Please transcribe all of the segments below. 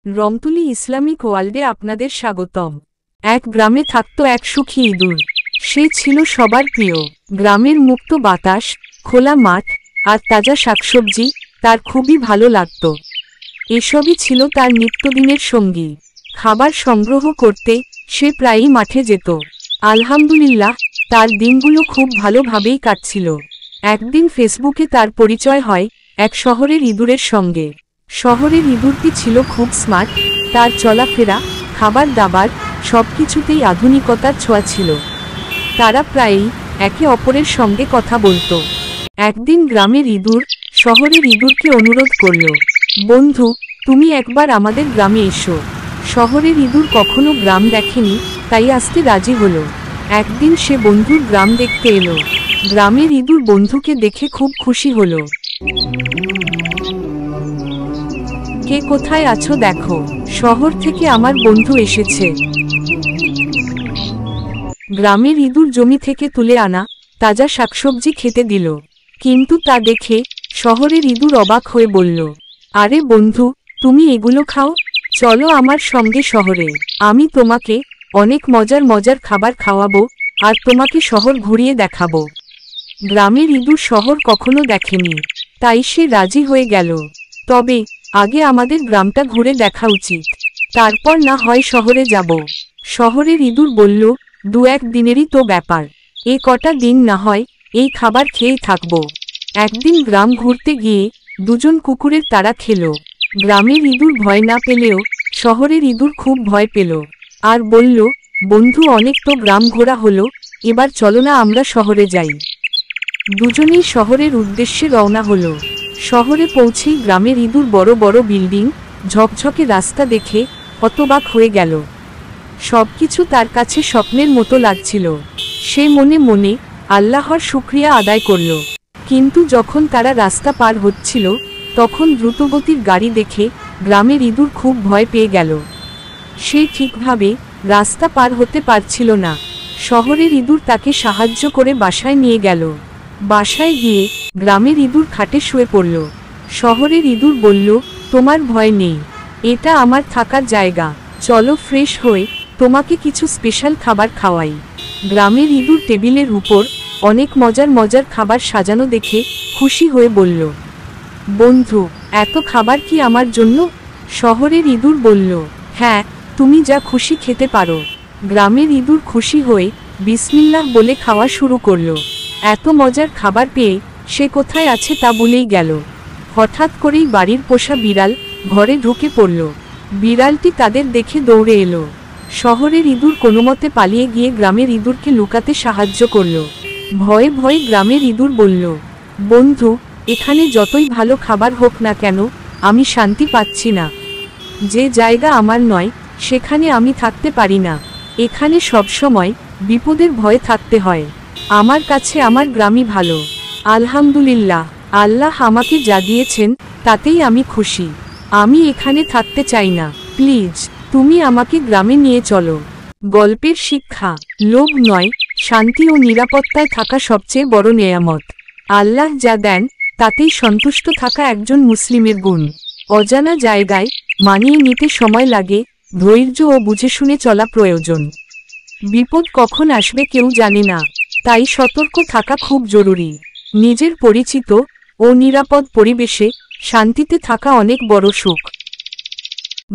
রমতুলি Islamic ওয়ার্ল্ডে আপনাদের স্বাগতম। এক গ্রামে থাকত এক সুখী ইঁদুর। সে ছিল সবার প্রিয়। গ্রামের মুক্ত বাতাস, খোলা মাঠ আর তাজা শাকসবজি তার খুবই ভালো লাগত। এসবই ছিল তার নিত্যদিনের সঙ্গী। খাবার সংগ্রহ করতে সে প্রায়ই মাঠে যেত। আলহামদুলিল্লাহ, তার দিনগুলো খুব ভালোভাবেই কাটছিল। একদিন ফেসবুকে তার পরিচয় হয় এক শহরের ইঁদুরের সঙ্গে। শহরের ইঁদুরটি ছিল খুব স্মার্ট, তার চলাফেরা, খাবার দাবার সবকিছুতেই আধুনিকতার ছোঁয়া ছিল। তারা প্রায়ই একে অপরের সঙ্গে কথা বলতো। একদিন গ্রামের ইঁদুর শহরের ইঁদুরকে অনুরোধ করল, বন্ধু, তুমি একবার আমাদের গ্রামে এসো। শহরের ইঁদুর কখনো গ্রাম দেখেনি, তাই আসতে রাজি হলো। একদিন সে বন্ধুর গ্রাম দেখতে এলো। গ্রামের ইঁদুর বন্ধুকে দেখে খুব খুশি হলো। কে কোথায় আছো দেখো, শহর থেকে আমার বন্ধু এসেছে। গ্রামের ইঁদুর জমি থেকে তুলে আনা তাজা শাকসবজি খেতে দিল। কিন্তু তা দেখে শহরের ইঁদুর অবাক হয়ে বলল, আরে বন্ধু, তুমি এগুলো খাও? চলো আমার সঙ্গে শহরে, আমি তোমাকে অনেক মজার মজার খাবার খাওয়াবো আর তোমাকে শহর ঘুরিয়ে দেখাবো। গ্রামের ইঁদুর শহর কখনো দেখেনি, তাই সে রাজি হয়ে গেল। তবে আগে আমাদের গ্রামটা ঘুরে দেখা উচিত, তারপর না হয় শহরে যাব। শহরের ইঁদুর বলল, দু এক দিনেরই তো ব্যাপার, এ কটা দিন না হয় এই খাবার খেয়েই থাকবো। একদিন গ্রাম ঘুরতে গিয়ে দুজন কুকুরের তাড়া খেল। গ্রামের ইঁদুর ভয় না পেলেও শহরের ইঁদুর খুব ভয় পেল আর বলল, বন্ধু, অনেক তো গ্রাম ঘোরা হলো, এবার চলো না আমরা শহরে যাই। দুজনেই শহরের উদ্দেশ্যে রওনা হলো। শহরে পৌঁছেই গ্রামের ইঁদুর বড় বড় বিল্ডিং, ঝকঝকে রাস্তা দেখে হতবাক হয়ে গেল। সবকিছু তার কাছে স্বপ্নের মতো লাগছিল। সে মনে মনে আল্লাহর শুকরিয়া আদায় করল। কিন্তু যখন তারা রাস্তা পার হচ্ছিল, তখন দ্রুতগতির গাড়ি দেখে গ্রামের ইঁদুর খুব ভয় পেয়ে গেল। সে ঠিকভাবে রাস্তা পার হতে পারছিল না। শহরের ইঁদুর তাকে সাহায্য করে বাসায় নিয়ে গেল। বাসায় গিয়ে গ্রামের ইঁদুর খাটে শুয়ে পড়ল। শহরের ইঁদুর বলল, তোমার ভয় নেই, এটা আমার থাকার জায়গা, চলো ফ্রেশ হয়ে তোমাকে কিছু স্পেশাল খাবার খাওয়াই। গ্রামের ইঁদুর টেবিলের উপর অনেক মজার মজার খাবার সাজানো দেখে খুশি হয়ে বলল, বন্ধু, এত খাবার কি আমার জন্য? শহরের ইঁদুর বলল, হ্যাঁ, তুমি যা খুশি খেতে পারো। গ্রামের ইঁদুর খুশি হয়ে বিসমিল্লাহ বলে খাওয়া শুরু করল। এত মজার খাবার পেয়ে সে কোথায় আছে তা ভুলেই গেল। হঠাৎ করেই বাড়ির পোষা বিড়াল ঘরে ঢুকে পড়ল। বিড়ালটি তাদের দেখে দৌড়ে এলো। শহরের ইঁদুর কোনোমতে পালিয়ে গিয়ে গ্রামের ইঁদুরকে লুকাতে সাহায্য করল। ভয়ে ভয়ে গ্রামের ইঁদুর বলল, বন্ধু, এখানে যতই ভালো খাবার হোক না কেন, আমি শান্তি পাচ্ছি না। যে জায়গা আমার নয় সেখানে আমি থাকতে পারি না। এখানে সবসময় বিপদের ভয়ে থাকতে হয়। আমার কাছে আমার গ্রামই ভালো। আলহামদুলিল্লাহ, আল্লাহ আমাকে যা দিয়েছেন তাতেই আমি খুশি। আমি এখানে থাকতে চাই না, প্লিজ তুমি আমাকে গ্রামে নিয়ে চলো। গল্পের শিক্ষা, লোভ নয়, শান্তি ও নিরাপত্তায় থাকা সবচেয়ে বড় নেয়ামত। আল্লাহ যা দেন তাতেই সন্তুষ্ট থাকা একজন মুসলিমের গুণ। অজানা জায়গায় মানিয়ে নিতে সময় লাগে, ধৈর্য ও বুঝে শুনে চলা প্রয়োজন। বিপদ কখন আসবে কেউ জানে না, তাই সতর্ক থাকা খুব জরুরি। নিজের পরিচিত ও নিরাপদ পরিবেশে শান্তিতে থাকা অনেক বড় সুখ।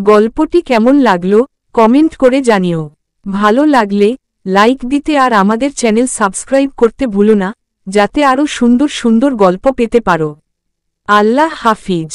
গল্পটি কেমন লাগলো কমেন্ট করে জানিও। ভালো লাগলে লাইক দিতে আর আমাদের চ্যানেল সাবস্ক্রাইব করতে ভুলো না, যাতে আরও সুন্দর সুন্দর গল্প পেতে পারো। আল্লাহ হাফিজ।